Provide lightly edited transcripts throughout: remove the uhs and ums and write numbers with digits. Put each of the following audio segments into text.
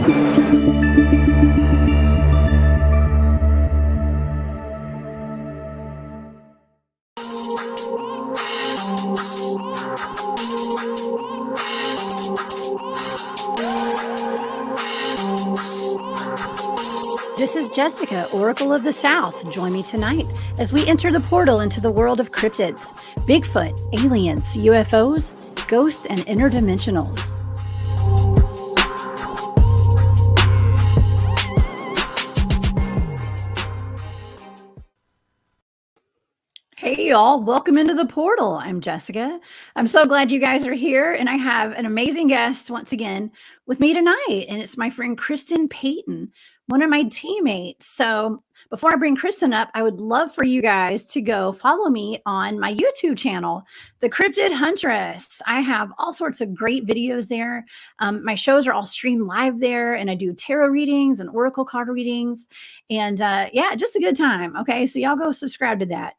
This is Jessica, Oracle of the South. Join me tonight as we enter the portal into the world of cryptids, Bigfoot, aliens, UFOs, ghosts, and interdimensionals. Hey y'all, welcome into the portal. I'm Jessica. I'm so glad you guys are here, and I have an amazing guest once again with me tonight, and it's my friend Kristen Payton, one of my teammates. So before I bring Kristen up, I would love for you guys to go follow me on my YouTube channel, The Cryptid Huntress. I have all sorts of great videos there. My shows are all streamed live there, and I do tarot readings and oracle card readings, and yeah, just a good time. Okay, so y'all go subscribe to that.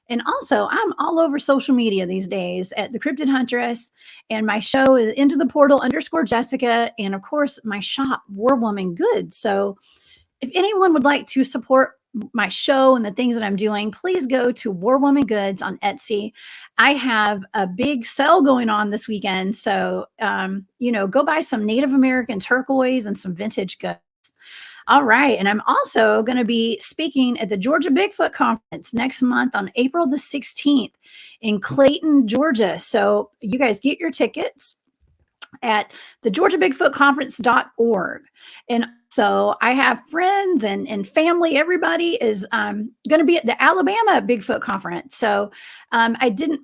And also, I'm all over social media these days at The Cryptid Huntress, and my show is Into the Portal _Jessica, and of course, my shop, War Woman Goods. So if anyone would like to support my show and the things that I'm doing, please go to War Woman Goods on Etsy. I have a big sale going on this weekend. So, go buy some Native American turquoise and some vintage goods. All right. And I'm also going to be speaking at the Georgia Bigfoot Conference next month on April the 16th in Clayton, Georgia. So you guys get your tickets at the georgiabigfootconference.org. And so I have friends and family. Everybody is going to be at the Alabama Bigfoot Conference. So I didn't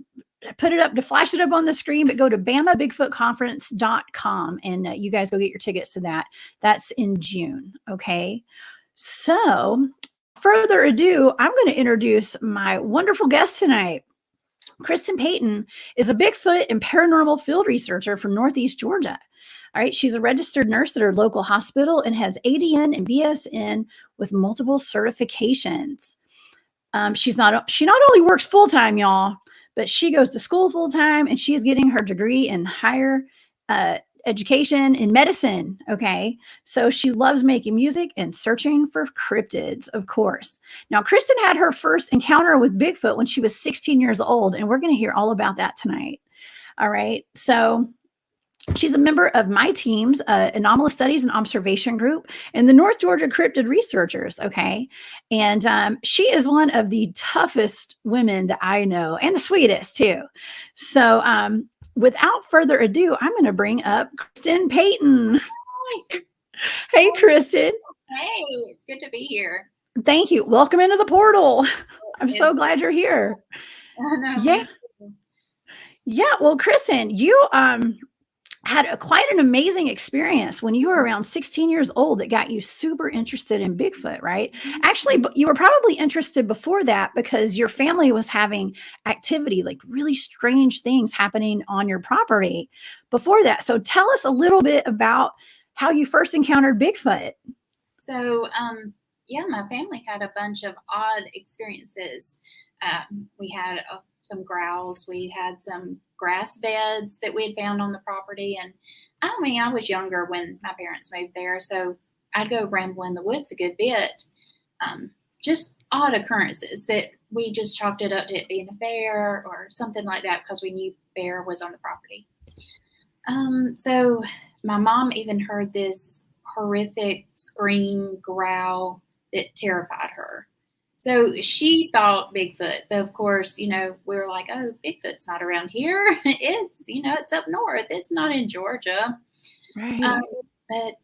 put it up to flash it up on the screen, but go to bamabigfootconference.com and you guys go get your tickets to that. That's in June. Okay. So further ado, I'm going to introduce my wonderful guest tonight. Kristen Payton is a Bigfoot and paranormal field researcher from Northeast Georgia. All right. She's a registered nurse at her local hospital and has ADN and BSN with multiple certifications. She not only works full-time, y'all, but she goes to school full-time, and she is getting her degree in higher education in medicine. Okay. So she loves making music and searching for cryptids, of course. Now, Kristen had her first encounter with Bigfoot when she was 16 years old, and we're going to hear all about that tonight. All right. So she's a member of my team's Anomalous Studies and Observation Group and the North Georgia Cryptid Researchers, okay? And she is one of the toughest women that I know, and the sweetest, too. So without further ado, I'm going to bring up Kristen Payton. Hi. Hey, Kristen. Hey, it's good to be here. Thank you. Welcome into the portal. I'm so glad you're here. I know. Yeah. Yeah, well, Kristen, you had quite an amazing experience when you were around 16 years old that got you super interested in Bigfoot, right? Mm-hmm. Actually, you were probably interested before that because your family was having activity, like really strange things happening on your property before that. So tell us a little bit about how you first encountered Bigfoot. So, my family had a bunch of odd experiences. We had some growls. We had some grass beds that we had found on the property. And I was younger when my parents moved there, so I'd go ramble in the woods a good bit. Just odd occurrences that we just chalked it up to it being a bear or something like that because we knew bear was on the property. So my mom even heard this horrific scream, growl that terrified her. So she thought Bigfoot, but of course, we were like, oh, Bigfoot's not around here. It's, it's up north. It's not in Georgia. Right. But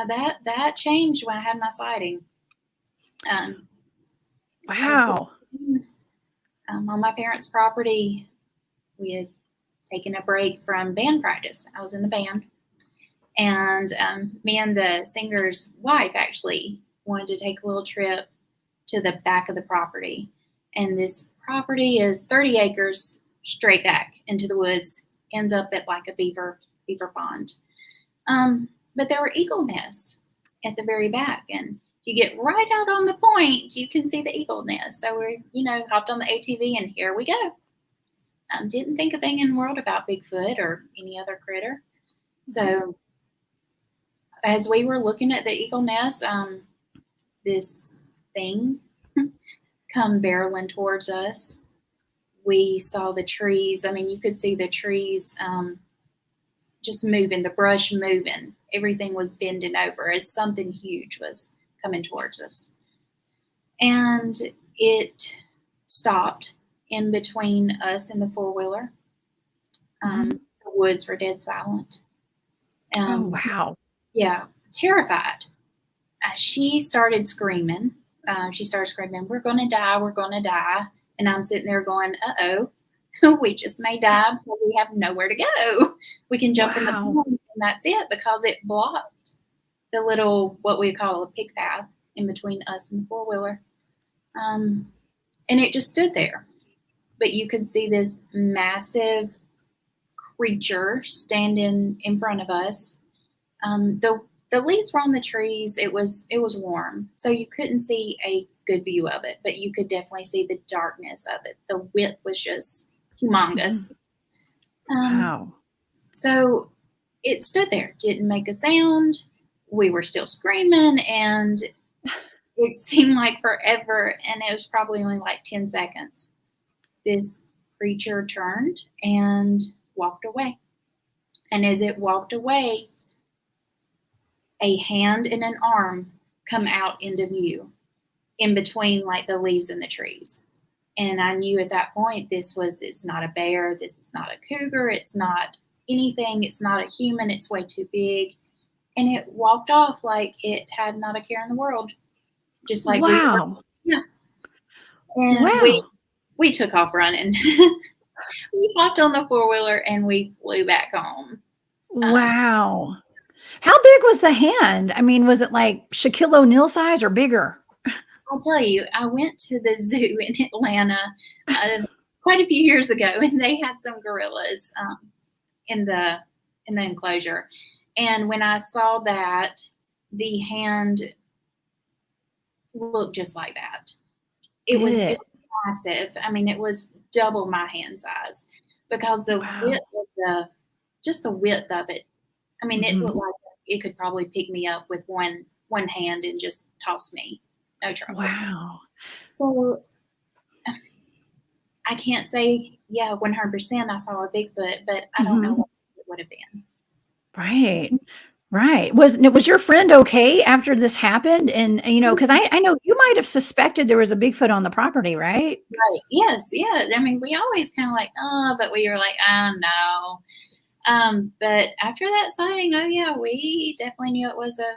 that changed when I had my sighting. Wow. On my parents' property, we had taken a break from band practice. I was in the band. And me and the singer's wife actually wanted to take a little trip to the back of the property. And this property is 30 acres straight back into the woods, ends up at like a beaver pond. But there were eagle nests at the very back. And you get right out on the point, you can see the eagle nest. So we, hopped on the ATV and here we go. Didn't think a thing in the world about Bigfoot or any other critter. So as we were looking at the eagle nest, this thing come barreling towards us. We saw the trees. I mean, you could see the trees just moving, the brush moving. Everything was bending over as something huge was coming towards us. And it stopped in between us and the four-wheeler. The woods were dead silent. Oh, wow. Yeah, terrified. She started screaming. We're going to die. We're going to die. And I'm sitting there going, uh-oh, we just may die because we have nowhere to go. We can jump in the pond and that's it, because it blocked the little, what we call a pig path in between us and the four-wheeler. And it just stood there. But you could see this massive creature standing in front of us. The leaves were on the trees. It was warm, so you couldn't see a good view of it, but you could definitely see the darkness of it. The width was just humongous. Wow. So it stood there, didn't make a sound. We were still screaming, and it seemed like forever, and it was probably only like 10 seconds. This creature turned and walked away. And as it walked away, a hand and an arm come out into view in between like the leaves and the trees. And I knew at that point, it's not a bear, this is not a cougar, it's not anything, it's not a human, it's way too big. And it walked off like it had not a care in the world. Just like wow. Yeah. And we took off running. We hopped on the four-wheeler and we flew back home. Wow. How big was the hand? I mean, was it like Shaquille O'Neal size or bigger? I'll tell you, I went to the zoo in Atlanta quite a few years ago, and they had some gorillas in the enclosure. And when I saw that, the hand looked just like that. It was massive. I mean, it was double my hand size, because the width of the width of it. I mean, it looked like it could probably pick me up with one hand and just toss me. No trouble. Wow. So I can't say, 100% I saw a Bigfoot, but I don't know what it would have been. Right. Right. Was your friend okay after this happened? And, because I know you might have suspected there was a Bigfoot on the property, right? Right. Yes. Yeah. I mean, we always kind of like, but we were like, no. But after that sighting, we definitely knew it was a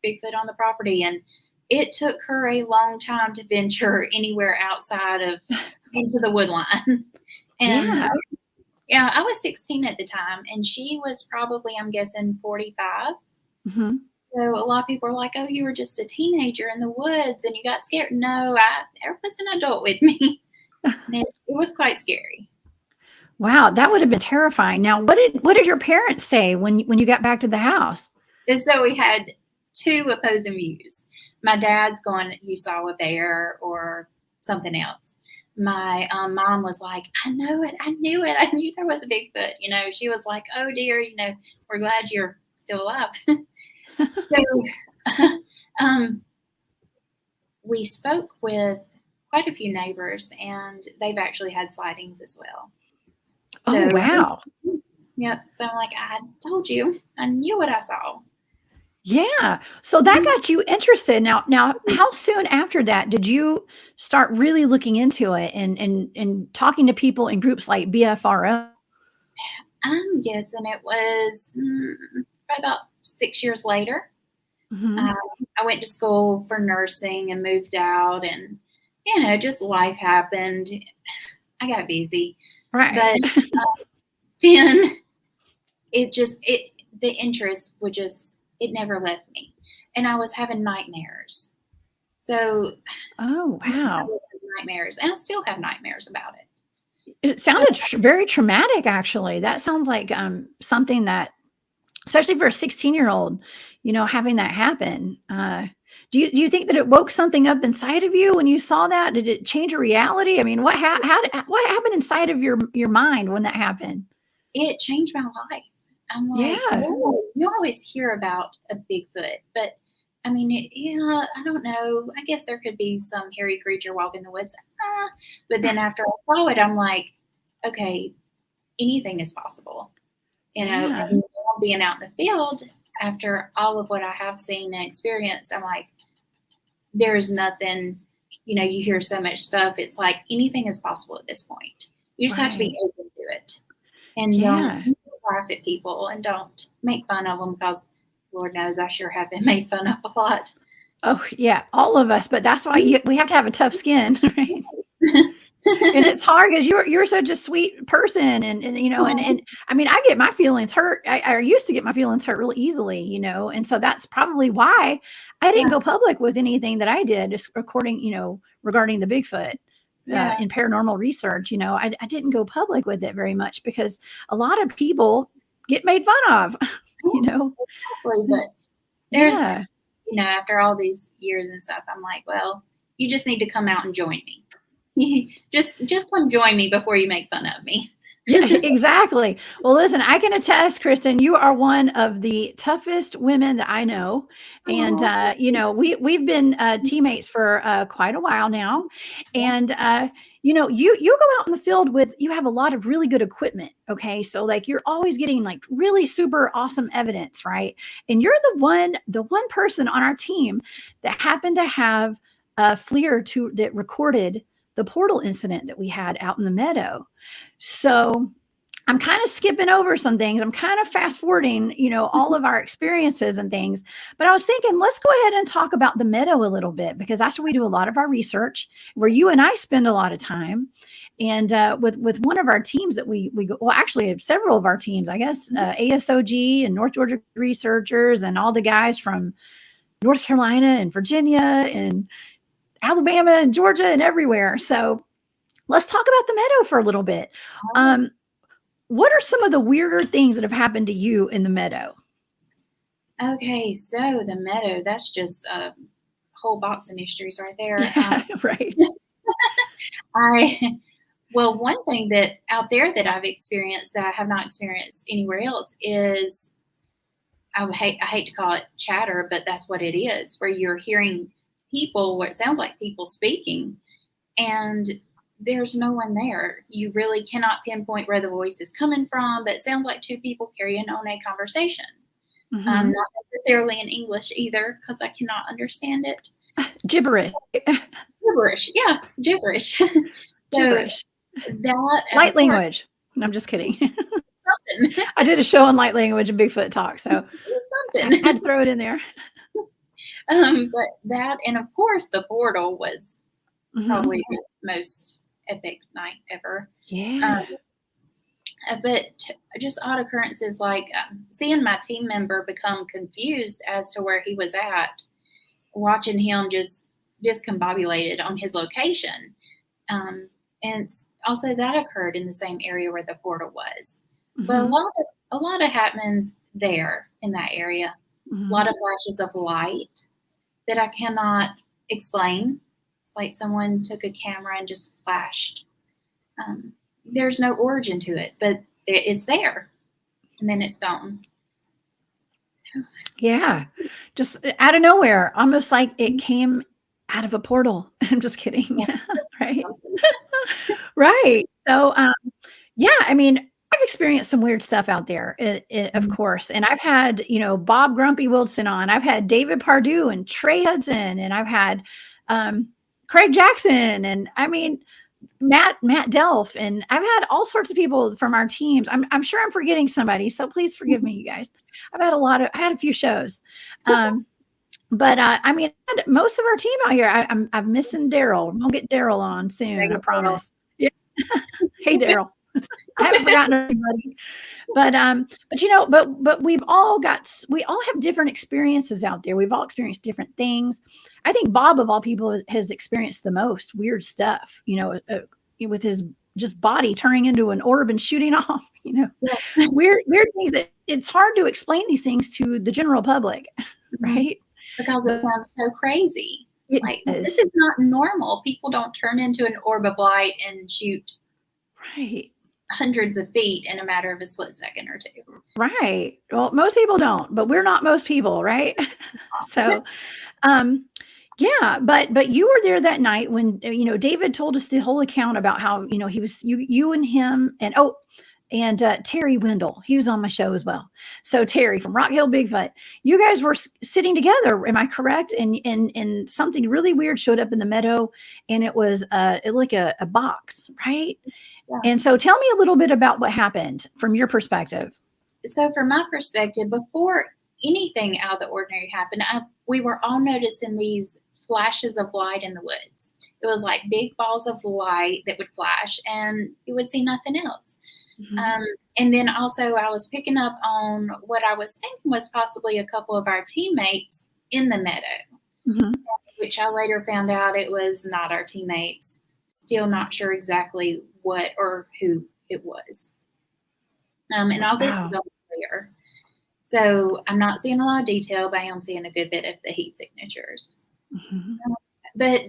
Bigfoot on the property. And it took her a long time to venture anywhere outside of into the wood line. And I was 16 at the time, and she was probably, I'm guessing, 45. So a lot of people are like, oh, you were just a teenager in the woods and you got scared. No, there was an adult with me. And it was quite scary. Wow, that would have been terrifying. Now, what did your parents say when you got back to the house? And so we had two opposing views. My dad's going, you saw a bear or something else. My mom was like, I knew it. I knew there was a Bigfoot. She was like, oh dear, we're glad you're still alive. So we spoke with quite a few neighbors, and they've actually had sightings as well. So, oh, wow. Yep. So I'm like, I told you, I knew what I saw. Yeah. So that got you interested. Now, how soon after that did you start really looking into it and talking to people in groups like BFRO? I'm guessing it was probably about 6 years later. I went to school for nursing and moved out, and just life happened. I got busy, right? But then the interest would just. It never left me. And I was having nightmares. So, oh, wow. Nightmares. And I still have nightmares about it. It sounded very traumatic, actually. That sounds like something that, especially for a 16-year-old, having that happen. Do you think that it woke something up inside of you when you saw that? Did it change your reality? I mean, what happened inside of your mind when that happened? It changed my life. I'm like, Yeah. oh, you always hear about a Bigfoot, but I mean, yeah, I don't know. I guess there could be some hairy creature walking in the woods. But then after I saw it, I'm like, okay, anything is possible, Yeah. and being out in the field after all of what I have seen and experienced, I'm like, there's nothing, you hear so much stuff. It's like anything is possible at this point. You just have to be Right. open to it and Yeah. don't laugh at people and don't make fun of them because Lord knows I sure have been made fun of a lot. Oh, yeah, all of us, but that's why we have to have a tough skin, right? And it's hard because you're such a sweet person, and and I mean, I get my feelings hurt. I used to get my feelings hurt real easily, and so that's probably why I didn't Yeah. go public with anything that I did, just regarding the Bigfoot Yeah. in paranormal research. I didn't go public with it very much because a lot of people get made fun of, Exactly. But there's, Yeah. after all these years and stuff, I'm like, well, you just need to come out and join me. just come join me before you make fun of me. Yeah, exactly. Well, listen, I can attest, Kristen, you are one of the toughest women that I know. And, we've been teammates for quite a while now. And, you go out in the field you have a lot of really good equipment. Okay. So like you're always getting like really super awesome evidence, right? And you're the one person on our team that happened to have a FLIR that recorded the portal incident that we had out in the meadow. So I'm kind of skipping over some things. I'm kind of fast forwarding, all of our experiences and things. But I was thinking, let's go ahead and talk about the meadow a little bit because that's where we do a lot of our research, where you and I spend a lot of time. And with one of our teams that we go, well, actually several of our teams, I guess, ASOG and North Georgia Researchers and all the guys from North Carolina and Virginia and Alabama and Georgia and everywhere. So let's talk about the meadow for a little bit. What are some of the weirder things that have happened to you in the meadow? Okay, so the meadow, that's just a whole box of mysteries right there. Yeah, right. Well, one thing that out there that I've experienced that I have not experienced anywhere else is I hate to call it chatter, but that's what it is, where you're hearing people, what sounds like people speaking, and there's no one there. You really cannot pinpoint where the voice is coming from, but it sounds like two people carrying on a conversation. Mm-hmm. Not necessarily in English either, because I cannot understand it. Gibberish. Gibberish, yeah, gibberish. Gibberish. That Light language. No, I'm just kidding. something. I did a show on light language and Bigfoot talk, so I Something. had to throw it in there. But that, and of course, the portal was probably the most epic night ever. Yeah. But just odd occurrences like seeing my team member become confused as to where he was at, watching him just discombobulated on his location. And also that occurred in the same area where the portal was. But a lot of happens there in that area. A lot of flashes of light that I cannot explain. It's like someone took a camera and just flashed. There's no origin to it, but it's there, and then it's gone. Yeah, just out of nowhere, almost like it came out of a portal. I'm just kidding. Yeah. Right. Right. So, yeah, I mean, I've experienced some weird stuff out there, of course. And I've had, Bob Grumpy Wilson on. I've had David Pardue and Trey Hudson, and I've had Craig Jackson, and I mean, Matt Delph, and I've had all sorts of people from our teams. I'm sure I'm forgetting somebody, so please forgive me, you guys. I had a few shows. But I mean, most of our team out here, I'm missing Daryl. We'll get Daryl on soon, I promise. Yeah. Hey, Daryl. I haven't forgotten everybody. But we all have different experiences out there. We've all experienced different things. I think Bob, of all people, has experienced the most weird stuff, with his just body turning into an orb and shooting off, Yes. weird things that it's hard to explain these things to the general public, right? Because it sounds so crazy. This Is. is not normal. People don't turn into an orb of light and shoot. Right. hundreds of feet in a matter of a split second or two. Right. Well, most people don't, but we're not most people, right? So, um, yeah, but you were there that night when David told us the whole account about how he was you and him and Terry Wendell. He was on my show as well. So Terry from Rock Hill Bigfoot, you guys were sitting together. Am I correct? And something really weird showed up in the meadow, and it was like a box, right? Yeah. And so tell me a little bit about what happened from your perspective. So from my perspective, before anything out of the ordinary happened, we were all noticing these flashes of light in the woods. It was like big balls of light that would flash, and you would see nothing else. Mm-hmm. And then also I was picking up on what I was thinking was possibly a couple of our teammates in the meadow, mm-hmm. which I later found out it was not our teammates. Still not sure exactly what or who it was. And all this is unclear. So I'm not seeing a lot of detail, but I am seeing a good bit of the heat signatures. Mm-hmm. But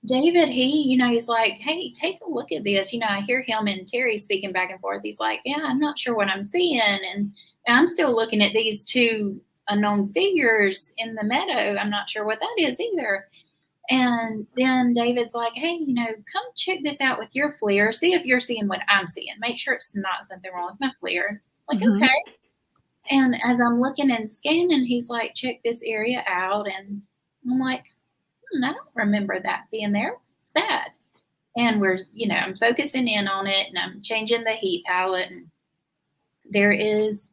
David, he's like, hey, take a look at this. I hear him and Terry speaking back and forth. He's like, yeah, I'm not sure what I'm seeing. And I'm still looking at these two unknown figures in the meadow. I'm not sure what that is either. And then David's like, hey, come check this out with your FLIR. See if you're seeing what I'm seeing. Make sure it's not something wrong with my FLIR. It's like, mm-hmm. Okay. And as I'm looking and scanning, he's like, check this area out. And I'm like, I don't remember that being there. What's that? And we're, I'm focusing in on it, and I'm changing the heat palette. And there is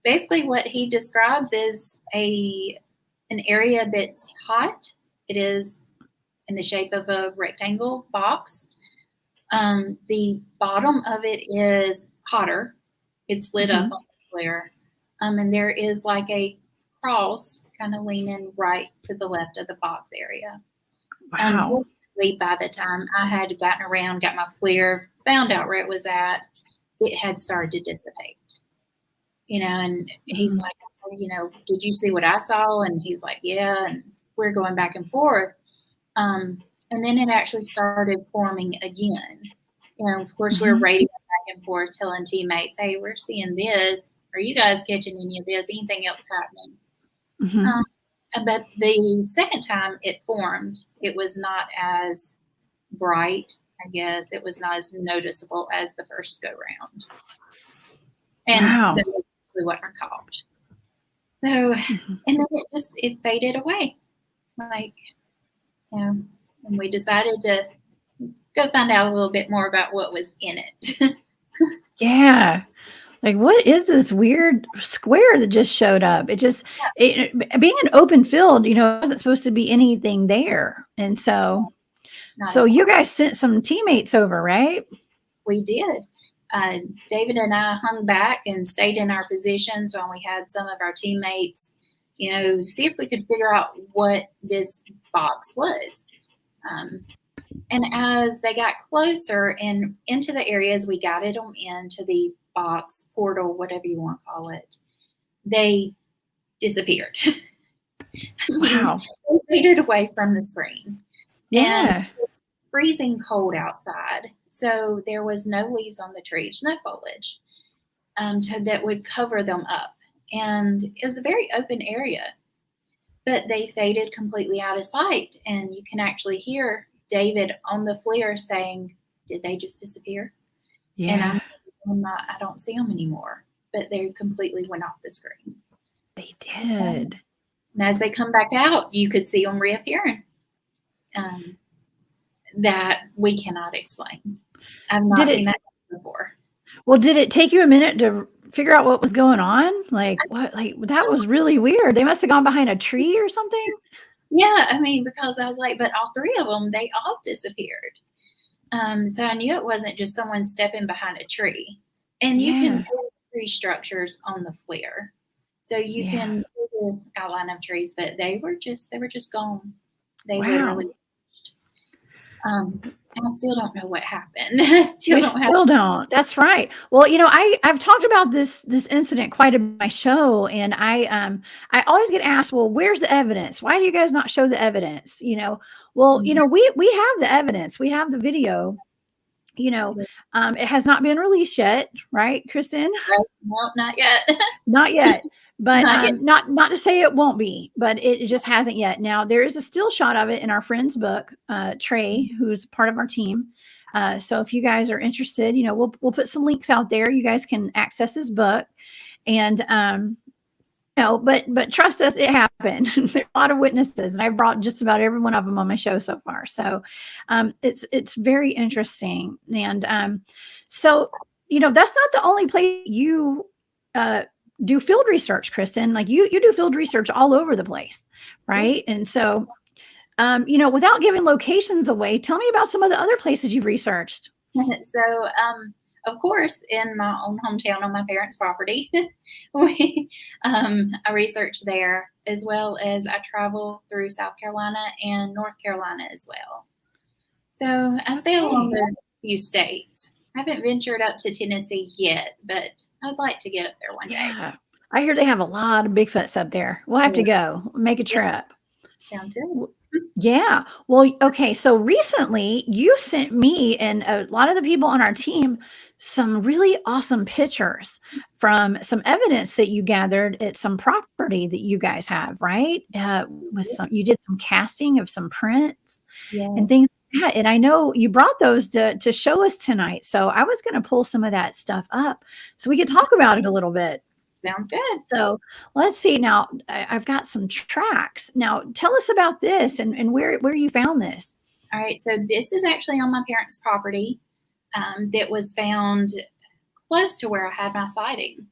basically what he describes is an area that's hot. It is in the shape of a rectangle box. The bottom of it is hotter. It's lit mm-hmm. up on the flare. And there is like a cross kind of leaning right to the left of the box area. Wow. By the time I had gotten around, got my FLIR, found out where it was at, it had started to dissipate. And he's mm-hmm. like, did you see what I saw? And he's like, yeah. And we're going back and forth. And then it actually started forming again. Of course, mm-hmm. we're radioing back and forth, telling teammates, hey, we're seeing this. Are you guys catching any of this? Anything else happening? Mm-hmm. But the second time it formed, it was not as bright, I guess. It was not as noticeable as the first go round. And that was what I caught. So, mm-hmm. and then it faded away. And we decided to go find out a little bit more about what was in it. Yeah. Like, what is this weird square that just showed up? Being an open field, wasn't supposed to be anything there. And so you guys sent some teammates over, right? We did. David and I hung back and stayed in our positions while we had some of our teammates, see if we could figure out what this box was. And as they got closer and into the areas, we guided them into the box, portal, whatever you want to call it, they disappeared. Wow. They faded away from the screen. Yeah. And it was freezing cold outside. So there was no leaves on the trees, no foliage that would cover them up. And it was a very open area. But they faded completely out of sight. And you can actually hear David on the FLIR saying, did they just disappear? Yeah. And I don't see them anymore. But they completely went off the screen. They did. And as they come back out, you could see them reappearing. That we cannot explain. I've not seen that before. Well, did it take you a minute to figure out what was going on? That was really weird. They must have gone behind a tree or something. Yeah, because I was like, but all three of them, they all disappeared. So I knew it wasn't just someone stepping behind a tree. And you can see tree structures on the FLIR. So you can see the outline of trees, but they were just gone. They literally I still don't know what happened. I still don't. That's right. Well, I've talked about this incident quite a bit on my show, and I always get asked, well, where's the evidence? Why do you guys not show the evidence? Well, we have the evidence. We have the video. It has not been released yet, right, Kristen? Right? No, not yet. Not yet. But Not yet. not to say it won't be, but it just hasn't yet. Now there is a still shot of it in our friend's book, Trey, who's part of our team. So if you guys are interested, we'll put some links out there. You guys can access his book, and but trust us, it happened. There's a lot of witnesses, and I brought just about every one of them on my show so far. So it's very interesting, and so that's not the only place you do field research, Kristen. Like you do field research all over the place, right? And so without giving locations away, tell me about some of the other places you've researched. So, of course, in my own hometown on my parents' property, I researched there, as well as I travel through South Carolina and North Carolina as well. So I stay along those few states. I haven't ventured up to Tennessee yet, but I'd like to get up there one day. I hear they have a lot of Bigfoots up there. We'll have to go make a trip. Sounds good. Yeah. Well, okay. So recently you sent me and a lot of the people on our team some really awesome pictures from some evidence that you gathered at some property that you guys have, right? You did some casting of some prints and things like that. And I know you brought those to show us tonight. So I was going to pull some of that stuff up so we could talk about it a little bit. Sounds good. So let's see. Now I've got some tracks. Now tell us about this and where you found this. All right. So this is actually on my parents' property that was found close to where I had my sighting,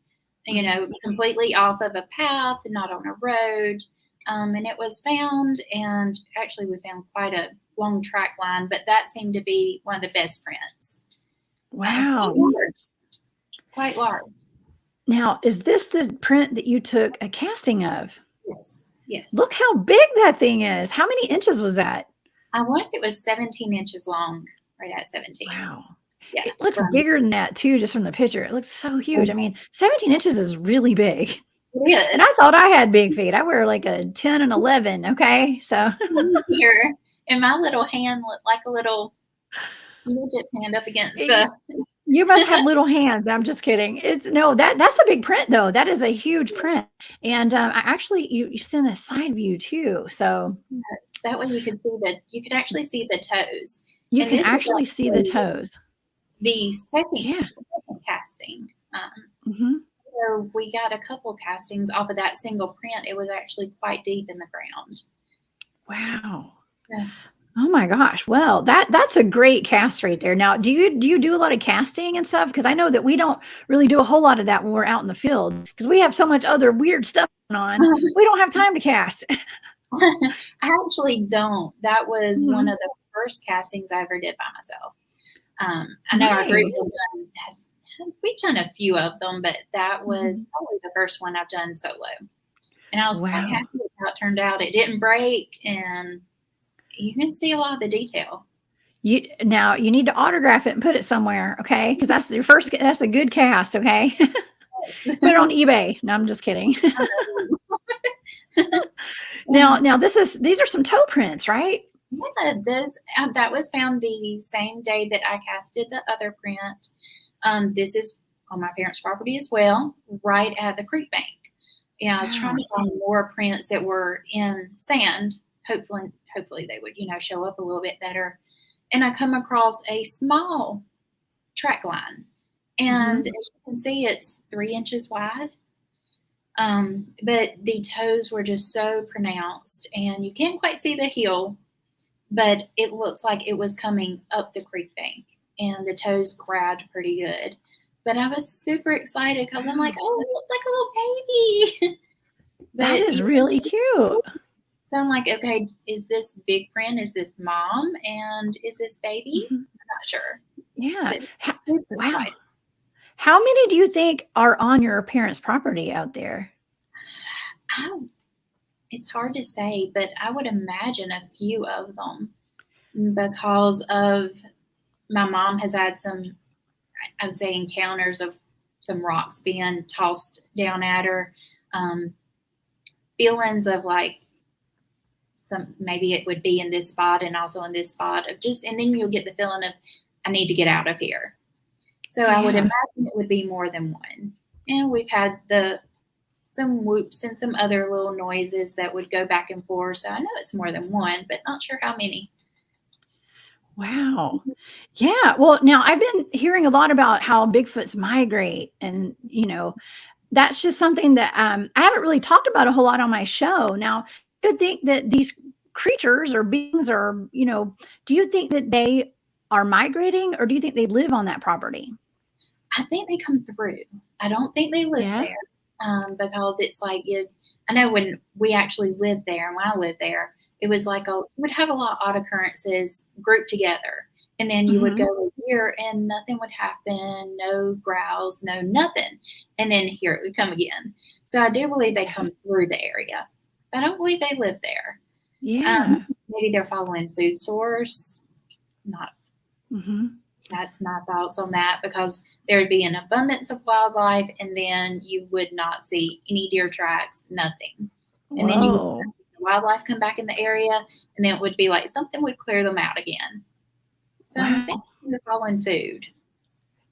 completely off of a path, not on a road. And it was found, and actually we found quite a long track line, but that seemed to be one of the best prints. Wow. Quite large. Now, is this the print that you took a casting of? Yes. Look how big that thing is. How many inches was that? I want to say it was 17 inches long, right at 17. Wow. Yeah. It looks bigger than that, too, just from the picture. It looks so huge. I mean, 17 inches is really big. Yeah. And I thought I had big feet. I wear like a 10 and 11, okay? So here, and my little hand looked like a little midget hand up against the... You must have little hands. I'm just kidding. That's a big print though. That is a huge print. And you sent a side view too. So that way you could actually see the toes. You can actually see the toes. The second casting. So we got a couple castings off of that single print. It was actually quite deep in the ground. Wow. Yeah. Oh my gosh. Well, that's a great cast right there. Now, do you do a lot of casting and stuff? Because I know that we don't really do a whole lot of that when we're out in the field because we have so much other weird stuff going on. We don't have time to cast. I actually don't. That was one of the first castings I ever did by myself. I know our group we've done a few of them, but that was probably the first one I've done solo. And I was quite happy with how it turned out. It didn't break, and you can see a lot of the detail. Now you need to autograph it and put it somewhere, okay? Because that's your first. That's a good cast, okay? Put it on eBay. No, I'm just kidding. Now these are some toe prints, right? Yeah, that was found the same day that I casted the other print. This is on my parents' property as well, right at the creek bank. Yeah, I was trying to find more prints that were in sand. Hopefully they would, show up a little bit better. And I come across a small track line. And as you can see, it's 3 inches wide. But the toes were just so pronounced. And you can't quite see the heel, but it looks like it was coming up the creek bank. And the toes grabbed pretty good. But I was super excited because I'm like, oh, it looks like a little baby. That is really cute. So I'm like, okay, is this big print? Is this mom? And is this baby? I'm not sure. Yeah. Wow. How many do you think are on your parents' property out there? It's hard to say, but I would imagine a few of them because of my mom has had some, I would say, encounters of some rocks being tossed down at her. Feelings of like, maybe it would be in this spot and also in this spot of and then you'll get the feeling of I need to get out of here. So I would imagine it would be more than one. And we've had some whoops and some other little noises that would go back and forth. So I know it's more than one, but not sure how many. Wow. Yeah. Well, now I've been hearing a lot about how Bigfoots migrate, and that's just something that I haven't really talked about a whole lot on my show. Now, do you think that these creatures or beings are, do you think that they are migrating, or do you think they live on that property? I think they come through. I don't think they live Yeah. there, because it's like I know when we actually lived there, and when I lived there, it was like you would have a lot of odd occurrences grouped together, and then you would Mhm. go a year and nothing would happen, no growls, no nothing, and then here it would come again. So I do believe they come through the area. I don't believe they live there. Yeah. Maybe they're following food source. Not Mhm. That's my thoughts on that, because there would be an abundance of wildlife, and then you would not see any deer tracks, nothing. And then you would start Whoa. seeing the wildlife come back in the area, and then it would be like something would clear them out again. So I'm thinking Wow. they're following food.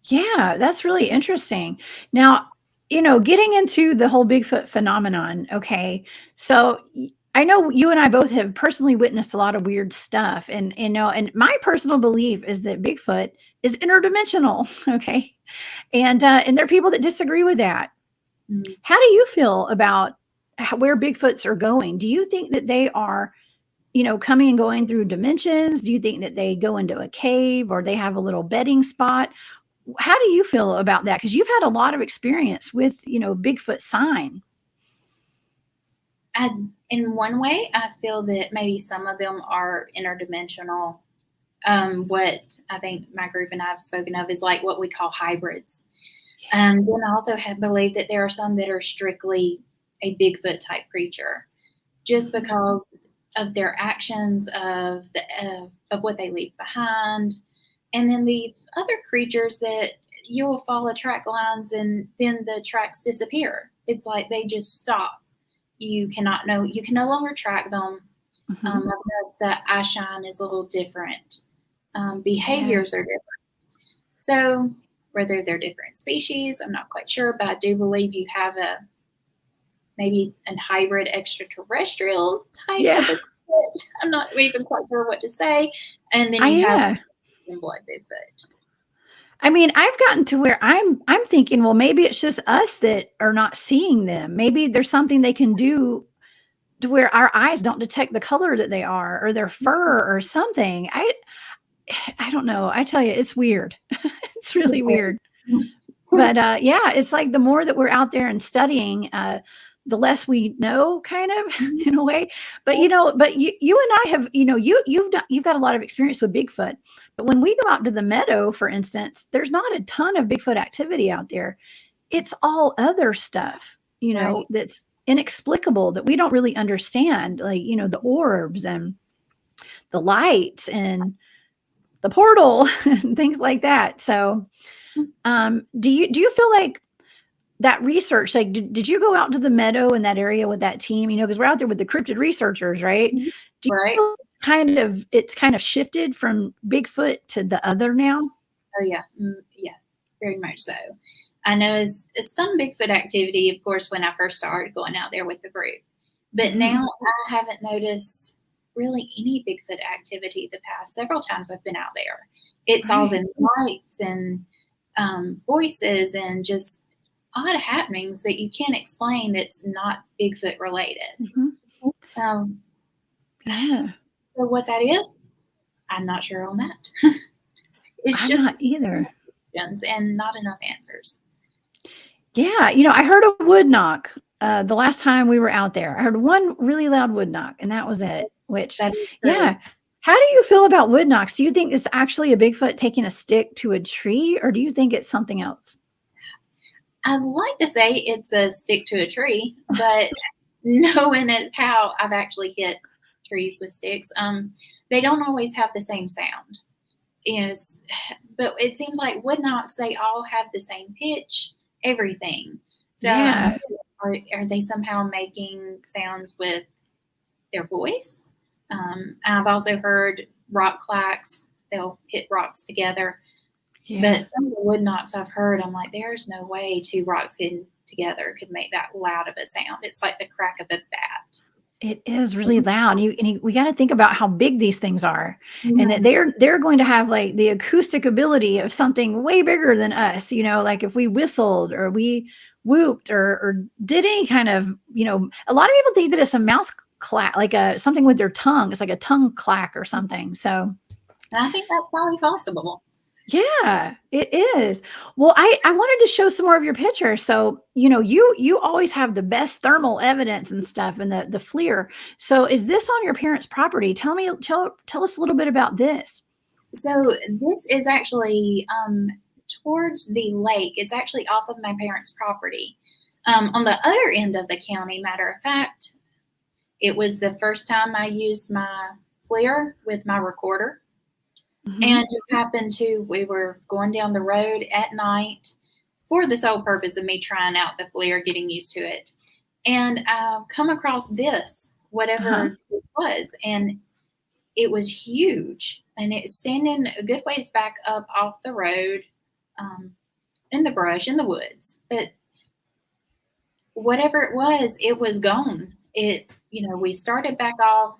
Yeah, that's really interesting. Now, getting into the whole Bigfoot phenomenon, okay. So I know you and I both have personally witnessed a lot of weird stuff, and and my personal belief is that Bigfoot is interdimensional, okay. And there are people that disagree with that. Mm. How do you feel about where Bigfoots are going? Do you think that they are, coming and going through dimensions? Do you think that they go into a cave, or they have a little bedding spot? How do you feel about that? Because you've had a lot of experience with, Bigfoot sign. In one way, I feel that maybe some of them are interdimensional. What I think my group and I have spoken of is like what we call hybrids. Then I also believe that there are some that are strictly a Bigfoot type creature, just because of their actions, of what they leave behind, and then these other creatures that you will follow track lines and then the tracks disappear. It's like they just stop. You can no longer track them. I've Mhm. noticed that eye shine is a little different. Yeah. Behaviors are different. So whether they're different species, I'm not quite sure, but I do believe you have maybe a hybrid extraterrestrial type Yeah. of a Bigfoot. I'm not even quite sure what to say. And then I you have yeah. blood Bigfoot. I mean, I've gotten to where I'm thinking, well, maybe it's just us that are not seeing them. Maybe there's something they can do to where our eyes don't detect the color that they are, or their fur or something. I don't know. I tell you, it's weird. It's really It's very weird. But yeah, it's like the more that we're out there and studying, the less we know, kind of in a way. But you and I have, you've got a lot of experience with Bigfoot. But when we go out to the meadow, for instance, there's not a ton of Bigfoot activity out there. It's all other stuff, right. that's inexplicable, that we don't really understand, like the orbs and the lights and the portal and things like that. So, do you feel like that research, like, did you go out to the meadow in that area with that team? Because we're out there with the cryptid researchers, right? Do you Right. feel it's kind of shifted from Bigfoot to the other now? Oh yeah. Yeah, very much so. I know it's some Bigfoot activity, of course, when I first started going out there with the group. But Hmm. now I haven't noticed really any Bigfoot activity the past several times I've been out there. It's all Right. been lights and voices and just odd happenings that you can't explain that's not Bigfoot related. Hmm. Um, Yeah. so what that is, I'm not sure on that. It's I'm just not either. questions and not enough answers. Yeah. I heard a wood knock the last time we were out there. I heard one really loud wood knock, and that was it. Which, That is yeah. true. How do you feel about wood knocks? Do you think it's actually a Bigfoot taking a stick to a tree, or do you think it's something else? I'd like to say it's a stick to a tree, but knowing it how I've actually hit trees with sticks, they don't always have the same sound. Is but it seems like wood knocks, they all have the same pitch, everything. So I'm Yeah. wondering, are they somehow making sounds with their voice? I've also heard rock clacks. they'll hit rocks together. Yeah. But some of the wood knocks I've heard, I'm like, there's no way two rocks getting together could make that loud of a sound. It's like the crack of a bat. It is really loud. We got to think about how big these things are, and that Mhm. they're going to have like the acoustic ability of something way bigger than us. Like if we whistled or we whooped or did any kind of, a lot of people think that it's a mouth clack, like something with their tongue. It's like a tongue clack or something. So And I think that's probably possible. yeah, it is. Well, I wanted to show some more of your pictures. So, you always have the best thermal evidence and stuff and the FLIR. So is this on your parents' property? Tell us a little bit about this. So this is actually towards the lake. It's actually off of my parents' property. On the other end of the county, matter of fact, it was the first time I used my FLIR with my recorder. Mhm. And just happened to, we were going down the road at night for the sole purpose of me trying out the FLIR, getting used to it. And I come across this, whatever it was, and it was huge. And it was standing a good ways back up off the road, in the brush, in the woods. But whatever it was gone. We started back off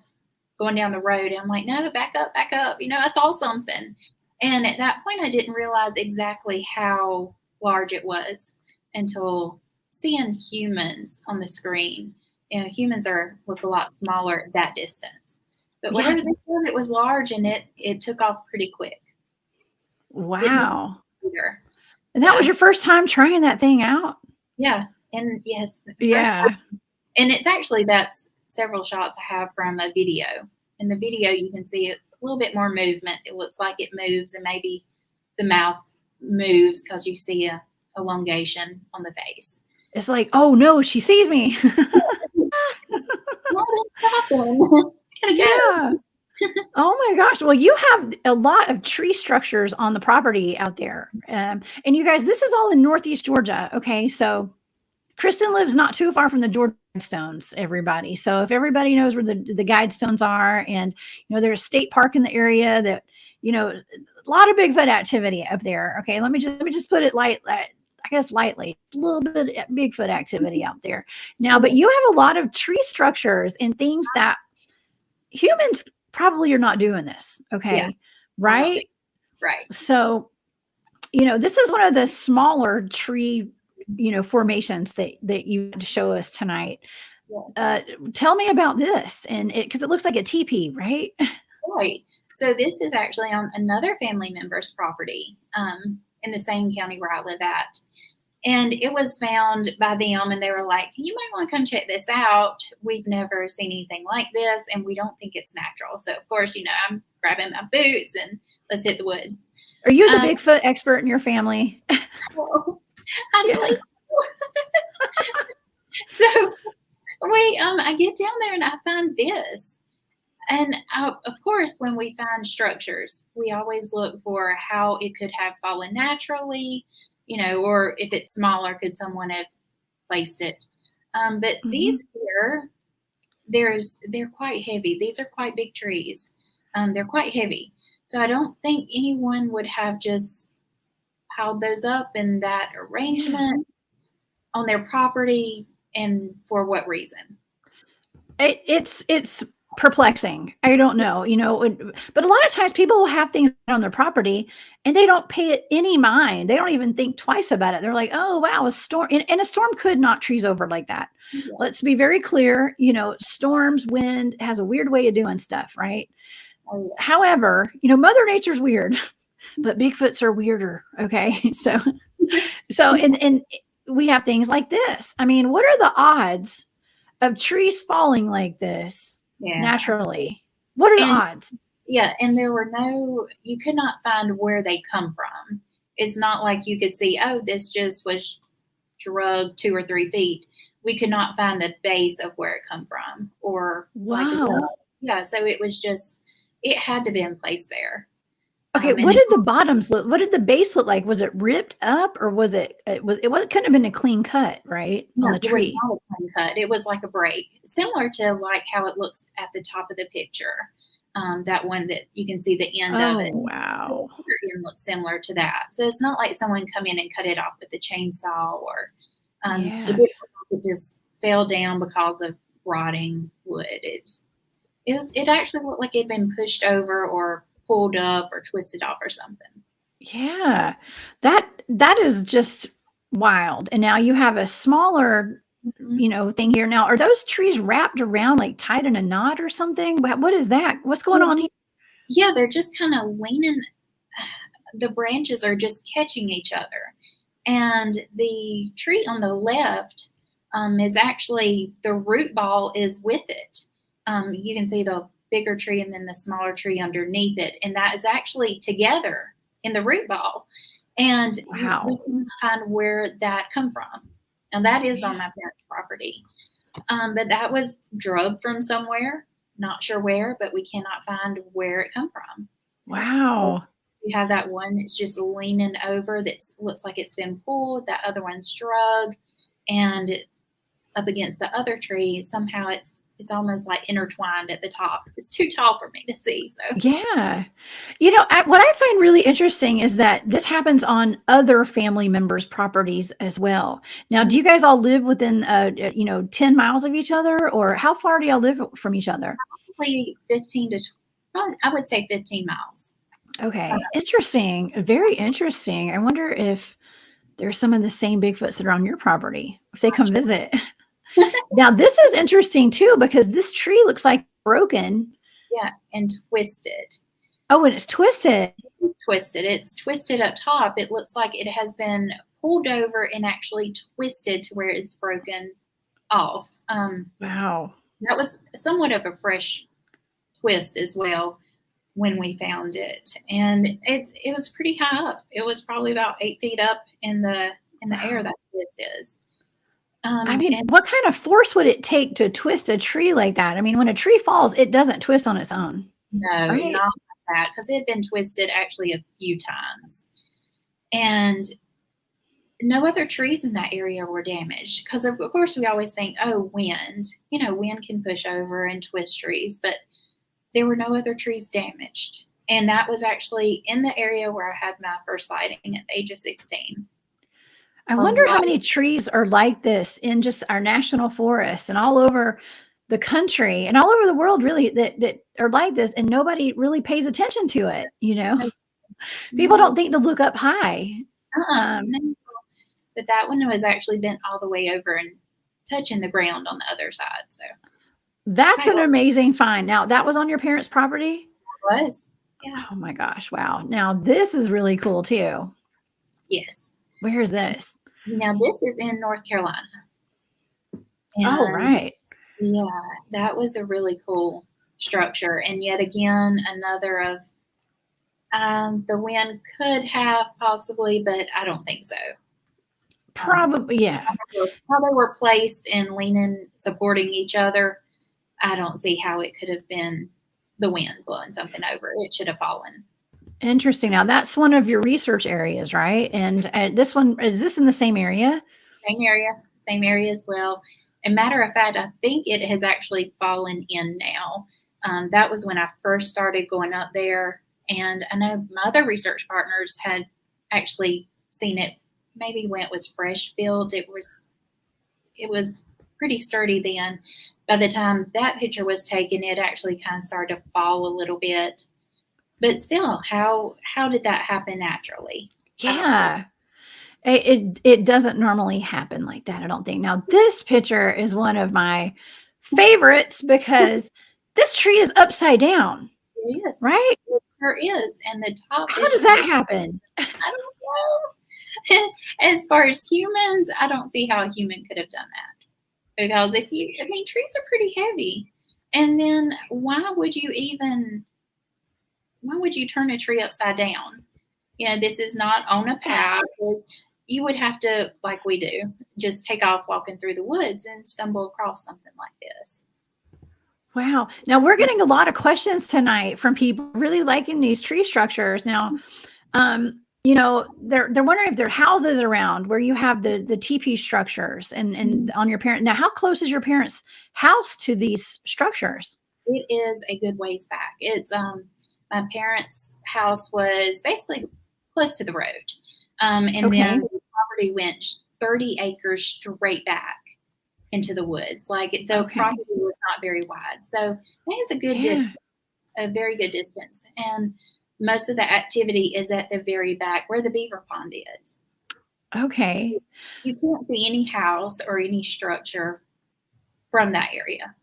going down the road, and I'm like, no, back up, back up. I saw something. And at that point, I didn't realize exactly how large it was until seeing humans on the screen. Humans look a lot smaller at that distance. But whatever this was, it was large, and it took off pretty quick. Wow. And that was your first time trying that thing out? Yeah. And yes. Yeah. And that's several shots I have from a video. In the video, you can see a little bit more movement. It looks like it moves, and maybe the mouth moves because you see a elongation on the face. It's like, oh no, she sees me. What is happening? Yeah. Oh my gosh. Well, you have a lot of tree structures on the property out there. And you guys, this is all in Northeast Georgia. Okay. So Kristen lives not too far from the Georgia Guidestones, everybody. So if everybody knows where the Guidestones are, and, there's a state park in the area that, a lot of Bigfoot activity up there. Okay. Let me just put it lightly. It's a little bit of Bigfoot activity out there now, but you have a lot of tree structures and things that humans probably are not doing this. Okay. Yeah. Right. So, this is one of the smaller tree, formations that you had to show us tonight. Tell me about this, and because it looks like a teepee, right? Right. So this is actually on another family member's property, in the same county where I live at. And it was found by them, and they were like, you might want to come check this out. We've never seen anything like this, and we don't think it's natural. So, of course, I'm grabbing my boots and let's hit the woods. Are you the Bigfoot expert in your family? Well, I believe so. I get down there and I find this. And of course, when we find structures, we always look for how it could have fallen naturally, or if it's smaller, could someone have placed it? But these here, they're quite heavy. These are quite big trees. They're quite heavy. So I don't think anyone would have just piled those up in that arrangement on their property, and for what reason? It's perplexing. I don't know, but a lot of times people will have things on their property and they don't pay it any mind. They don't even think twice about it. They're like, oh, wow, a storm. And a storm could knock trees over like that. Yeah. Let's be very clear. Storms, wind has a weird way of doing stuff, right? Oh, yeah. However, Mother Nature's weird, but Bigfoots are weirder. Okay. So and we have things like this. I mean, what are the odds of trees falling like this naturally? What are the odds? Yeah. And you could not find where they come from. It's not like you could see, oh, this just was drugged 2 or 3 feet. We could not find the base of where it come from, or wow. So it was just, it had to be in place there. Okay, what did the bottoms look? What did the base look like? Was it ripped up, or was it? It couldn't have been a clean cut, right? No, on the tree. It was not a clean cut. It was like a break, similar to like how it looks at the top of the picture. That one that you can see the end of it. Oh, wow. So the end looks similar to that. So it's not like someone come in and cut it off with a chainsaw, or Yeah. it didn't look like it just fell down because of rotting wood. It actually looked like it had been pushed over or pulled up or twisted off or something. Yeah. That is just wild. And now you have a smaller, thing here. Now, are those trees wrapped around, like tied in a knot or something? What is that? What's going on here? Yeah, they're just kind of leaning. The branches are just catching each other. And the tree on the left is actually, the root ball is with it. You can see the bigger tree and then the smaller tree underneath it. And that is actually together in the root ball. And Wow. we can find where that come from. And that is on my parents' property. But that was drugged from somewhere, not sure where, but we cannot find where it come from. Wow. So you have that one that's just leaning over that looks like it's been pulled. That other one's drugged, and up against the other tree, somehow it's almost like intertwined at the top. It's too tall for me to see. So yeah. What I find really interesting is that this happens on other family members' properties as well. Now, do you guys all live within, 10 miles of each other, or how far do y'all live from each other? probably 15 to, I would say 15 miles. Okay. Interesting. Very interesting. I wonder if there's some of the same Bigfoots that are on your property, if they come visit. Now, this is interesting too, because this tree looks like broken. Yeah, and twisted. Oh, and it's twisted. It's twisted up top. It looks like it has been pulled over and actually twisted to where it's broken off. Wow. That was somewhat of a fresh twist as well when we found it. And it was pretty high up. It was probably about 8 feet up in the air, that twist is. I mean, what kind of force would it take to twist a tree like that? I mean, when a tree falls, it doesn't twist on its own. No, right? not like that, because it had been twisted actually a few times. And no other trees in that area were damaged, because of course we always think, oh, wind. Wind can push over and twist trees, but there were no other trees damaged. And that was actually in the area where I had my first sighting at the age of 16. I wonder how many trees are like this in just our national forests and all over the country and all over the world, really, that are like this, and nobody really pays attention to it. People don't think to look up high. No. But that one was actually bent all the way over and touching the ground on the other side. So that's an amazing find. Now, that was on your parents' property? It was. Yeah. Oh my gosh. Wow. Now, this is really cool too. Yes. Where is this? Now, this is in North Carolina. Oh, right. Yeah, that was a really cool structure. And yet again, another of the wind could have possibly, but I don't think so. Probably, yeah. How they were placed and leaning, supporting each other, I don't see how it could have been the wind blowing something over. It should have fallen. Interesting. Now, that's one of your research areas, right? And this one, is this in the same area? Same area as well. And matter of fact, I think it has actually fallen in now. That was when I first started going up there. And I know my other research partners had actually seen it maybe when it was fresh built. It was pretty sturdy then. By the time that picture was taken, it actually kind of started to fall a little bit. But still, how did that happen naturally? Yeah. It doesn't normally happen like that, I don't think. Now, this picture is one of my favorites because this tree is upside down. It is. Right? It sure is. And the top. How does that happen? I don't know. As far as humans, I don't see how a human could have done that. Because trees are pretty heavy. And then why would you turn a tree upside down? This is not on a path. You would have to, like we do, just take off walking through the woods and stumble across something like this. Wow. Now, we're getting a lot of questions tonight from people really liking these tree structures. Now, they're wondering if there are houses around where you have the teepee structures and on your parent. Now, how close is your parents' house to these structures? it is a good ways back. It's my parents' house was basically close to the road. And Okay. then the property went 30 acres straight back into the woods. Like the Okay. property was not very wide. So I think it's a good Yeah. distance, a very good distance. And most of the activity is at the very back where the beaver pond is. Okay. You can't see any house or any structure from that area.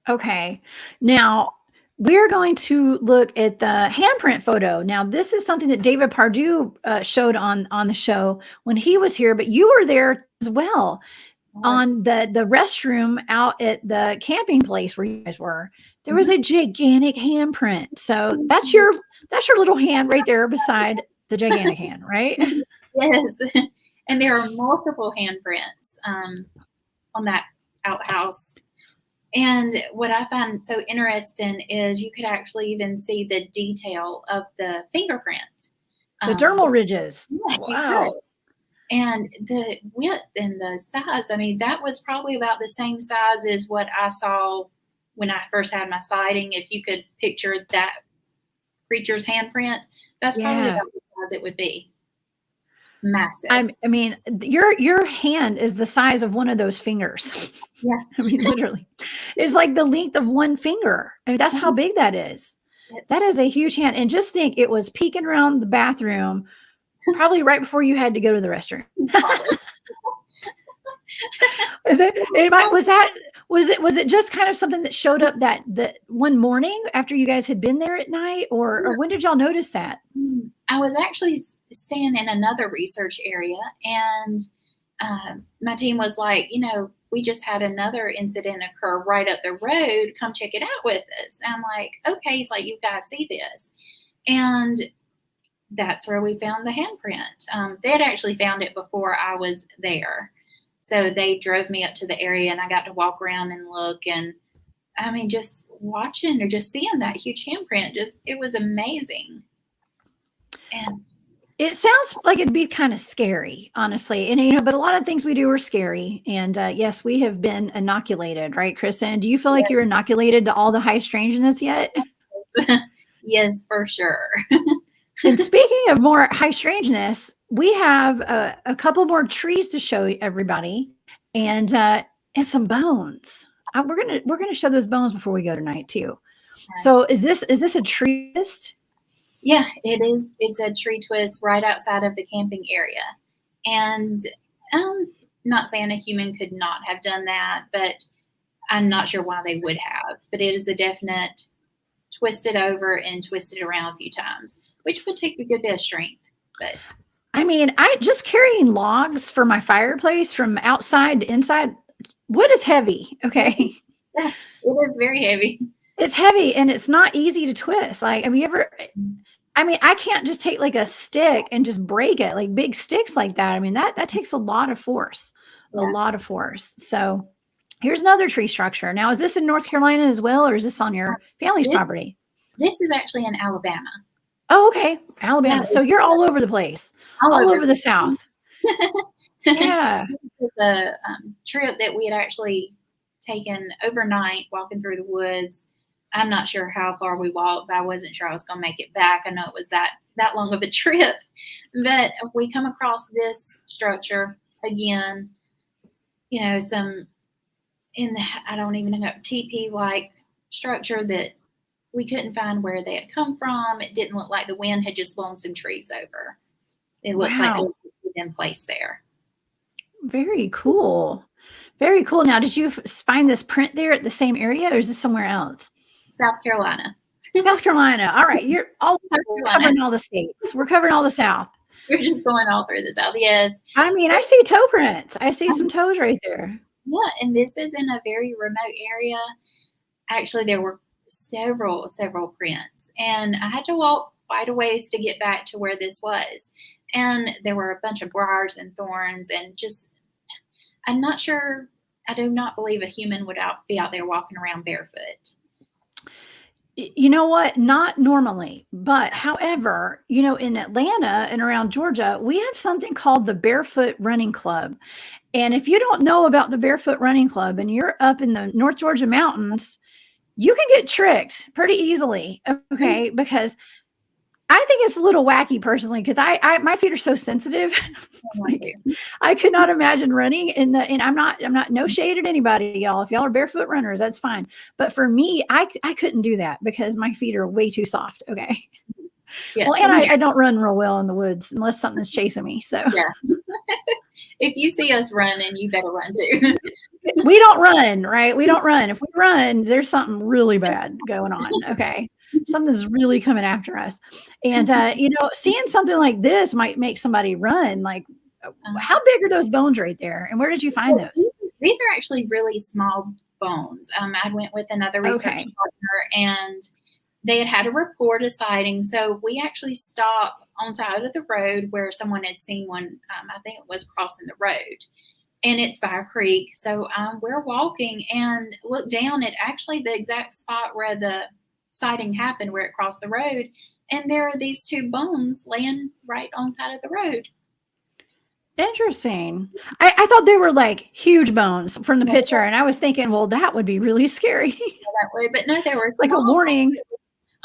Okay. Now we're going to look at the handprint photo. Now, this is something that David Pardue showed on the show when he was here, but you were there as well on the restroom out at the camping place where you guys were. There was a gigantic handprint. So that's your little hand right there beside the gigantic hand, right? Yes. And there are multiple handprints on that outhouse. And what I find so interesting is you could actually even see the detail of the fingerprint. The dermal ridges. Yes, Wow. you could. And the width and the size, I mean, that was probably about the same size as what I saw when I first had my sighting. If you could picture that creature's handprint, that's probably about the size it would be. Massive. I mean, your hand is the size of one of those fingers. Yeah. I mean, literally. It's like the length of one finger. I mean, that's how big that is. That is a huge hand. And just think, it was peeking around the bathroom probably right before you had to go to the restroom. Was it just kind of something that showed up that one morning after you guys had been there at night, or when did y'all notice that? I was actually staying in another research area, and my team was like, we just had another incident occur right up the road. Come check it out with us. And I'm like, okay. He's like, you guys see this. And that's where we found the handprint. They had actually found it before I was there. So they drove me up to the area, and I got to walk around and look. And I mean, just watching or just seeing that huge handprint, it was amazing. And it sounds like it'd be kind of scary, honestly. And, but a lot of things we do are scary. And yes, we have been inoculated, right, Kristen? Do you feel like you're inoculated to all the high strangeness yet? Yes, for sure. And speaking of more high strangeness, we have a couple more trees to show everybody, and some bones. We're gonna show those bones before we go tonight too. Right. So is this a tree twist? Yeah, it is. It's a tree twist right outside of the camping area, and not saying a human could not have done that, but I'm not sure why they would have. But it is a definite twisted over and twisted around a few times, which would take a good bit of strength. But I mean, I just carrying logs for my fireplace from outside to inside. Wood is heavy. Okay. Yeah, it is very heavy. It's heavy, and it's not easy to twist. Like, have you ever? I mean, I can't just take like a stick and just break it, like big sticks like that. I mean, that takes a lot of force, a lot of force. So here's another tree structure. Now, is this in North Carolina as well, or is this on your family's property? This is actually in Alabama. Oh, okay. Alabama. Yeah, so you're all over the place, all over the South. Yeah. The trip that we had actually taken overnight, walking through the woods. I'm not sure how far we walked, but I wasn't sure I was going to make it back. I know it was that long of a trip. But we come across this structure again, I don't even know, teepee-like structure that we couldn't find where they had come from. It didn't look like the wind had just blown some trees over. It looks like they were in place there. Very cool. Very cool. Now, did you find this print there at the same area, or is this somewhere else? South Carolina. South Carolina. All right. We're covering all the states. We're covering all the South. We're just going all through the South. Yes. I mean, I see toe prints. I see some toes right there. Yeah. And this is in a very remote area. Actually, there were several prints, and I had to walk quite a ways to get back to where this was. And there were a bunch of briars and thorns, and I'm not sure. I do not believe a human would be out there walking around barefoot. You know what? Not normally, but however, in Atlanta and around Georgia, we have something called the Barefoot Running Club. And if you don't know about the Barefoot Running Club and you're up in the North Georgia mountains, you can get tricked pretty easily. Okay. Because I think it's a little wacky personally, because my feet are so sensitive. Like, I could not imagine running and I'm not no shade at anybody, y'all. If y'all are barefoot runners, that's fine. But for me, I couldn't do that because my feet are way too soft. Okay. Yes. Well, and I don't run real well in the woods unless something's chasing me. So yeah. If you see us running, you better run too. we don't run, right? We don't run. If we run, there's something really bad going on. Okay. Something's really coming after us. And, seeing something like this might make somebody run. Like, how big are those bones right there? And where did you find those? These are actually really small bones. I went with another research partner, and they had a report of sighting. So we actually stopped on the side of the road where someone had seen one. I think it was crossing the road, and it's by a creek. So we're walking and look down at actually the exact spot where the sighting happened, where it crossed the road. And there are these two bones laying right on the side of the road. Interesting. I thought they were like huge bones from the picture, and I was thinking, well, that would be really scary. That way, but no, there were like a warning.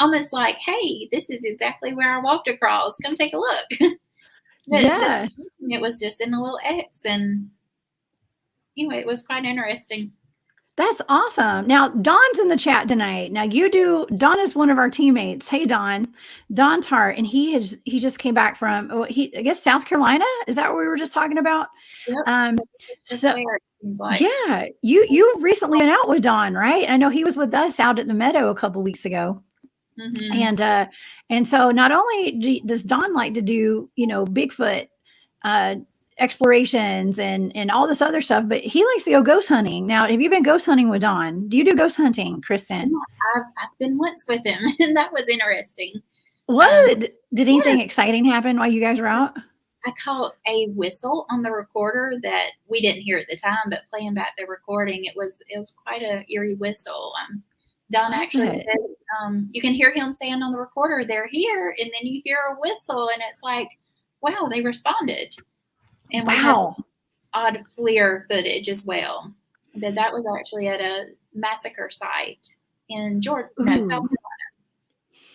Almost like, hey, this is exactly where I walked across. Come take a look. Yes. It was just in a little X, and anyway, it was quite interesting. That's awesome. Now, Don's in the chat tonight. Now, Don is one of our teammates. Hey, Don Tart, and he just came back from, I guess, South Carolina. Is that what we were just talking about? Yep. So, yeah, you recently been out with Don, right? I know he was with us out at the meadow a couple weeks ago. Mm-hmm. And so not only does Don like to do, Bigfoot, explorations and all this other stuff, but he likes to go ghost hunting. Now, have you been ghost hunting with Don? Do you do ghost hunting, Kristen? I've been once with him, and that was interesting. What did anything exciting happen while you guys were out? I caught a whistle on the recorder that we didn't hear at the time, but playing back the recording, it was quite a eerie whistle. Don actually says you can hear him saying on the recorder, "They're here," and then you hear a whistle, and it's like, wow, they responded. And we had some odd FLIR footage as well. But that was actually at a massacre site in Georgia, South Carolina.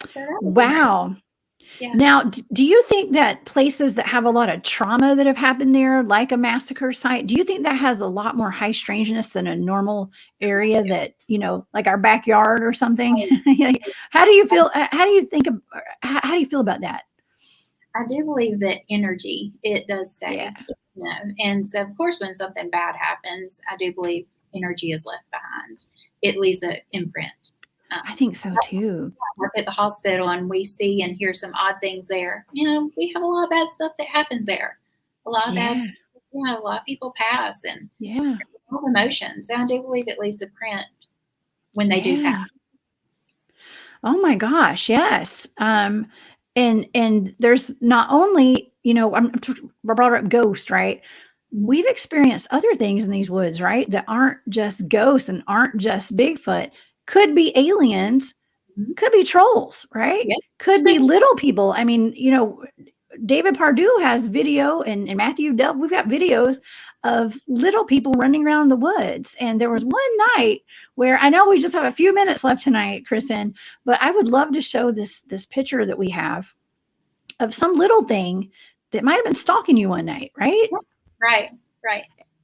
So that was wow. Yeah. Now, do you think that places that have a lot of trauma that have happened there, like a massacre site, do you think that has a lot more high strangeness than a normal area that, like our backyard or something? How do you feel? How do you think? How do you feel about that? I do believe that energy, it does stay. Yeah. And so, of course, when something bad happens, I do believe energy is left behind. It leaves an imprint. I think so too. I work at the hospital, and we see and hear some odd things there. We have a lot of bad stuff that happens there. A lot of bad, a lot of people pass, and all the emotions. And I do believe it leaves a print when they do pass. Oh my gosh, yes. And there's not only, I brought up ghosts, right? We've experienced other things in these woods, right? That aren't just ghosts and aren't just Bigfoot. Could be aliens, could be trolls, right? Yeah. Could be little people. I mean, David Pardue has video, and Matthew Dell, we've got videos of little people running around the woods. And there was one night where, I know we just have a few minutes left tonight, Kristen, but I would love to show this picture that we have of some little thing that might have been stalking you one night, right? Right.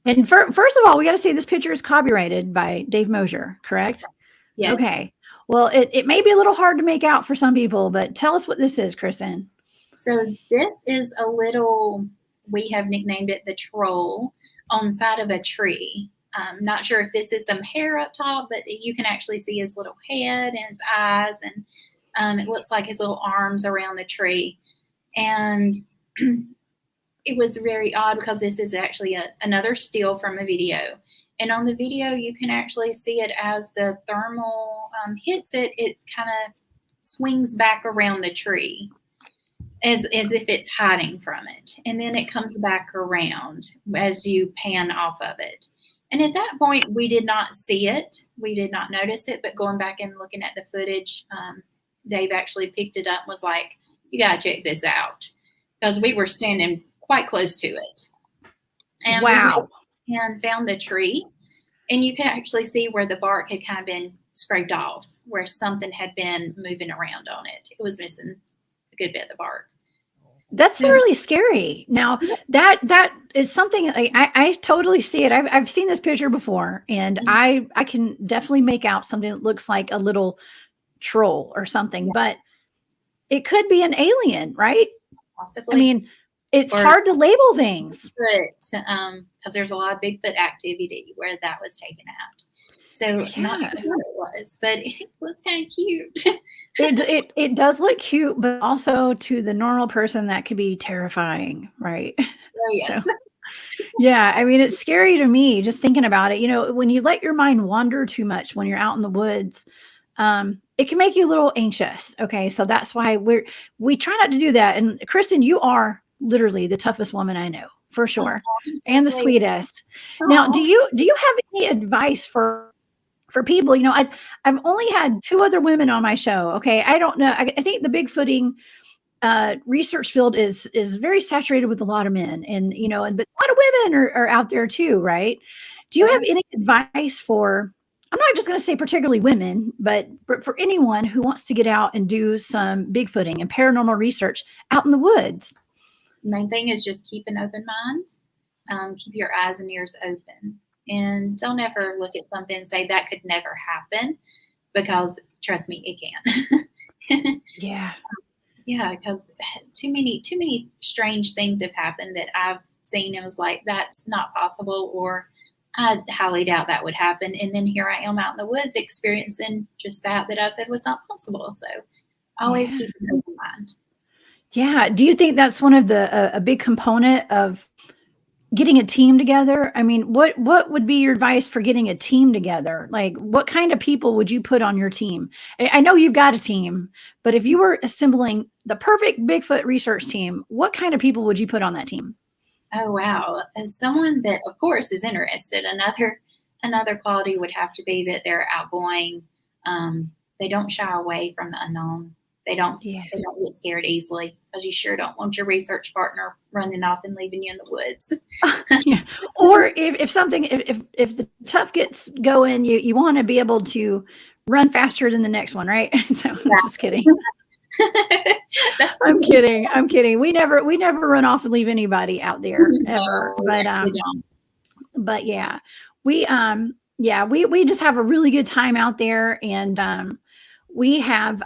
And first of all, we got to say this picture is copyrighted by Dave Mosier, correct? Yes. Okay. Well, it may be a little hard to make out for some people, but tell us what this is, Kristen. So this is a little, we have nicknamed it the troll, on the side of a tree. Not sure if this is some hair up top, but you can actually see his little head and his eyes, and it looks like his little arms around the tree. And it was very odd because this is actually another still from a video. And on the video, you can actually see it as the thermal hits it, it kind of swings back around the tree as if it's hiding from it. And then it comes back around as you pan off of it. And at that point, we did not see it. We did not notice it. But going back and looking at the footage, Dave actually picked it up and was like, you got to check this out. Because we were standing quite close to it. And wow. And found the tree, and you can actually see where the bark had kind of been scraped off where something had been moving around on it. It was missing a good bit of the bark. That's really scary. Now that is something I totally see it. I've seen this picture before, and I can definitely make out something that looks like a little troll or something, but it could be an alien, right? Possibly. I mean, it's hard to label things. Because there's a lot of Bigfoot activity where that was taken out. So not sure what it was, but it was kind of cute. It does look cute, but also to the normal person that could be terrifying, right? Oh, yes. So, yeah, I mean, it's scary to me just thinking about it. You know, when you let your mind wander too much when you're out in the woods, it can make you a little anxious. Okay, so that's why we try not to do that. And Kristen, you are literally the toughest woman I know, for sure, and the sweetest. Now, do you have any advice for people? You know, I've only had 2 other women on my show. Okay, I don't know. I think the Bigfooting research field is very saturated with a lot of men, and you know, but a lot of women are out there too, right? Do you have any advice for? I'm not just going to say particularly women, but for anyone who wants to get out and do some Bigfooting and paranormal research out in the woods. The main thing is just keep an open mind. Keep your eyes and ears open. And don't ever look at something and say that could never happen, because trust me, it can. Yeah. Yeah, because too many strange things have happened that I've seen and was like, that's not possible, or I highly doubt that would happen. And then here I am out in the woods experiencing just that I said was not possible. So always keep an open mind. Yeah. Do you think that's one of the a big component of getting a team together? I mean, what would be your advice for getting a team together? Like, what kind of people would you put on your team? I know you've got a team, but if you were assembling the perfect Bigfoot research team, what kind of people would you put on that team? Oh, wow. As someone that, of course, is interested, another quality would have to be that they're outgoing. They don't shy away from the unknown. They don't get scared easily, because you sure don't want your research partner running off and leaving you in the woods. Yeah. Or if the tough gets going, you want to be able to run faster than the next one, right? So I'm just kidding. I'm kidding. We never run off and leave anybody out there ever. But yeah, we just have a really good time out there, and we have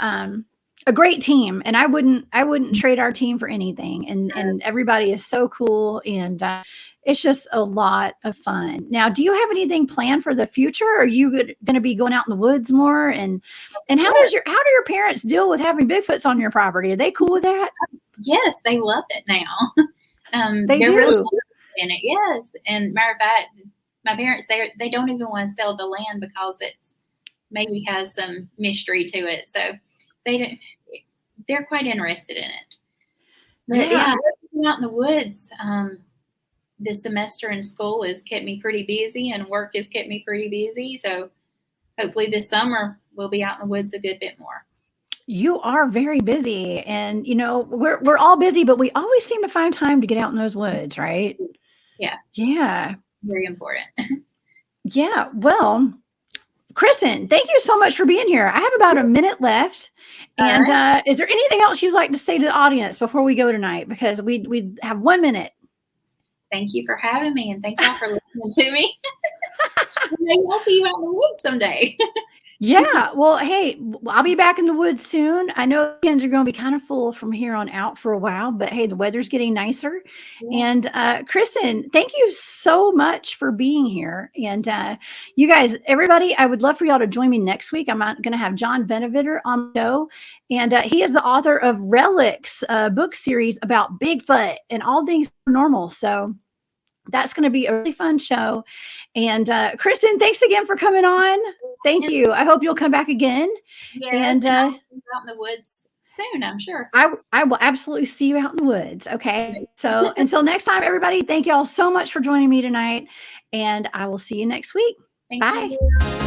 a great team, and I wouldn't trade our team for anything. And everybody is so cool, and it's just a lot of fun. Now, do you have anything planned for the future? Are you going to be going out in the woods more? And how do your parents deal with having Bigfoots on your property? Are they cool with that? Yes, they love it now. They're really in it. Yes, and matter of fact, my parents they don't even want to sell the land because it's maybe has some mystery to it. So they're quite interested in it. But yeah, out in the woods, this semester in school has kept me pretty busy, and work has kept me pretty busy. So hopefully this summer we'll be out in the woods a good bit more. You are very busy, and you know, we're all busy, but we always seem to find time to get out in those woods, right? Yeah. Yeah. Very important. Yeah. Well, Kristen, thank you so much for being here. I have about a minute left. And is there anything else you'd like to say to the audience before we go tonight? Because we have 1 minute. Thank you for having me, and thank y'all for listening to me. Maybe I'll see you out in the woods someday. Yeah. Well, hey, I'll be back in the woods soon. I know weekends are going to be kind of full from here on out for a while, but hey, the weather's getting nicer. Yes. And Kristen, thank you so much for being here. And you guys, everybody, I would love for y'all to join me next week. I'm going to have John Benevitter on the show, and he is the author of Relics, a book series about Bigfoot and all things paranormal. So that's going to be a really fun show. And Kristen, thanks again for coming on. Thank you. I hope you'll come back again. Yes, and I'll see you out in the woods soon, I'm sure. I will absolutely see you out in the woods. Okay. So until next time, everybody, thank you all so much for joining me tonight. And I will see you next week. Thank Bye. You.